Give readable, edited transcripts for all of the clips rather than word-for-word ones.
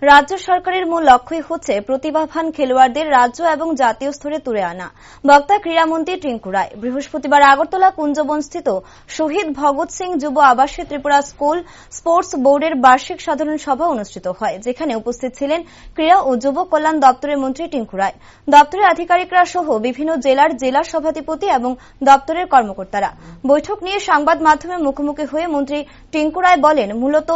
রাজ্য সরকারের মূল লক্ষ্যই হচ্ছে প্রতিভাবান খেলোয়াড়দের রাজ্য এবং জাতীয় স্তরে তুলে আনা। বক্তা ক্রীড়ামন্ত্রী টিঙ্কু রায়। বৃহস্পতিবার আগরতলা কুঞ্জবনস্থিত শহীদ ভগৎ সিং যুব আবাসে ত্রিপুরা স্কুল স্পোর্টস বোর্ডের বার্ষিক সাধারণ সভা অনুষ্ঠিত হয়, যেখানে উপস্থিত ছিলেন ক্রীড়া ও যুব কল্যাণ দপ্তরের মন্ত্রী টিঙ্কু রায়, দপ্তরের আধিকারিকরা সহ বিভিন্ন জেলার জেলা সভাধিপতি এবং দপ্তরের কর্মকর্তারা। বৈঠক নিয়ে সংবাদ মাধ্যমের মুখোমুখি হয়ে মন্ত্রী টিঙ্কু রায় বলেন, মূলত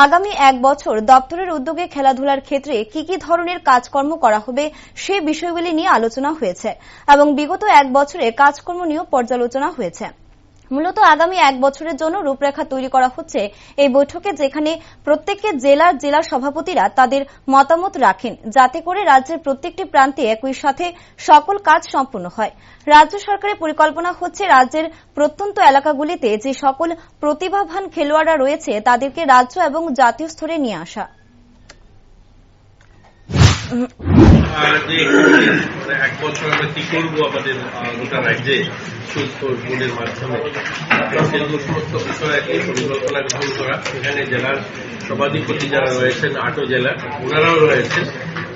আগামী 1 বছর দপ্তরের উদ্যোগে খেলাধুলার ক্ষেত্রে কি কি ধরনের কাজকর্ম করা হবে সে বিষয়গুলি নিয়ে আলোচনা হয়েছে এবং বিগত 1 বছরে কাজকর্ম নিয়েও পর্যালোচনা হয়েছে। মূলত আগামী 1 বছরের জন্য রূপরেখা তৈরি করা হচ্ছে এই বৈঠকে, যেখানে প্রত্যেককে জেলা সভাপতিরা তাদের মতামত রাখেন, যাতে করে রাজ্যের প্রত্যেকটি প্রান্তে একই সাথে সকল কাজ সম্পন্ন হয়। রাজ্য সরকারের পরিকল্পনা হচ্ছে রাজ্যের প্রত্যন্ত এলাকাগুলিতে যে সকল প্রতিভাবান খেলোয়াড়রা রয়েছে তাদেরকে রাজ্য এবং জাতীয় স্তরে নিয়ে আসা। যে 1 বছর আমরা কি করবো আমাদের গোটা রাজ্যে স্কুল বোর্ডের মাধ্যমে, সেগুলো সমস্ত বিষয়ে পরিকল্পনা গ্রহণ করা। এখানে জেলার সভাধিপতি যারা রয়েছেন 8 জেলা, ওনারাও রয়েছেন।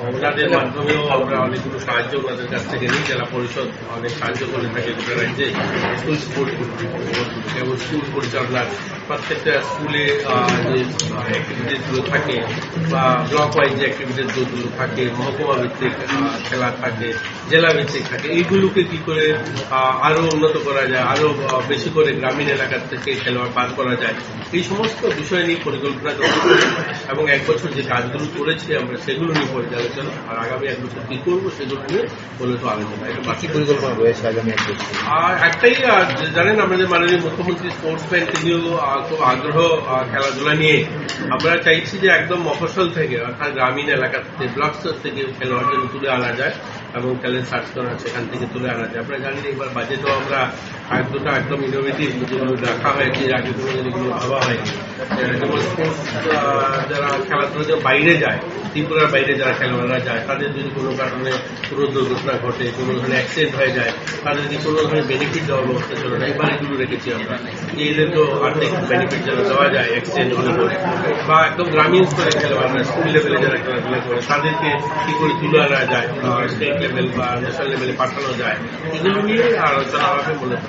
ওনাদের মাধ্যমেও আমরা অনেকগুলো সাহায্য ওনাদের কাছ থেকে নিই। জেলা পরিষদ অনেক সাহায্য করে থাকে গোটা রাজ্যে স্কুল স্পোর্ট এবং স্কুল পরিচালনার প্রত্যেকটা স্কুলে যে অ্যাক্টিভিটিসগুলো থাকে বা ব্লক ওয়াইজ যে অ্যাক্টিভিটিসগুলো থাকে, মহকুমা ভিত্তিক খেলা থাকে, জেলা ভিত্তিক থাকে, এইগুলোকে কি করে আরো উন্নত করা যায়, আরো বেশি করে গ্রামীণ এলাকার থেকে খেলোয়াড় পার করা যায়, এই সমস্ত বিষয় নিয়ে পরিকল্পনা গ্রহণ করি এবং 1 বছর যে কাজগুলো করেছি আমরা সেগুলো নিয়ে পর্যালোচনা, আর আগামী 1 বছর কি করবো সেগুলো নিয়ে মূলত আলোচনা। এটা বার্ষিক পরিকল্পনা রয়েছে আগামী 1 বছর। আর একটাই জানেন, আমাদের মাননীয় মুখ্যমন্ত্রী স্পোর্টসম্যান, তিনিও খুব আগ্রহ খেলাধুলা নিয়ে। আমরা চাইছি যে একদম মফস্বল থেকে অর্থাৎ গ্রামীণ এলাকা থেকে, ব্লক স্তর থেকে খেলোয়াড়দের তুলে আনা যায় এবং ট্যালেন্ট সার্চ করা সেখান থেকে তুলে আনা যায়। আপনারা জানেন এবার বাজেটও আমরা দুটো একদম ইনোভেটিভ যেগুলো রাখা হয়েছে, আগে কোনো যেগুলো ভাবা হয়নি। যেমন স্পোর্টস যারা খেলাধুলা বাইরে যায়, ত্রিপুরার বাইরে যারা খেলোয়াড়রা যায়, তাদের যদি কোনো কারণে কোনো দুর্ঘটনা ঘটে, কোনো ধরনের অ্যাক্সিডেন্ট হয়ে যায়, তাদেরকে কোনো ধরনের বেনিফিট দেওয়ার ব্যবস্থা চলে না। এবার এগুলো রেখেছি আমরা, এদেরকেও আর্থিক বেনিফিট যেন দেওয়া যায় অ্যাক্সিডেন্ট হলে পরে, বা একদম গ্রামীণ স্তরে খেলোয়াড়রা স্কুল লেভেলে যারা খেলাধুলা করে তাদেরকে কি করে তুলে আনা যায়, স্টেট লেভেল বা ন্যাশনাল লেভেলে পাঠানো যায়, এগুলো নিয়ে আলোচনা হবে মূলত।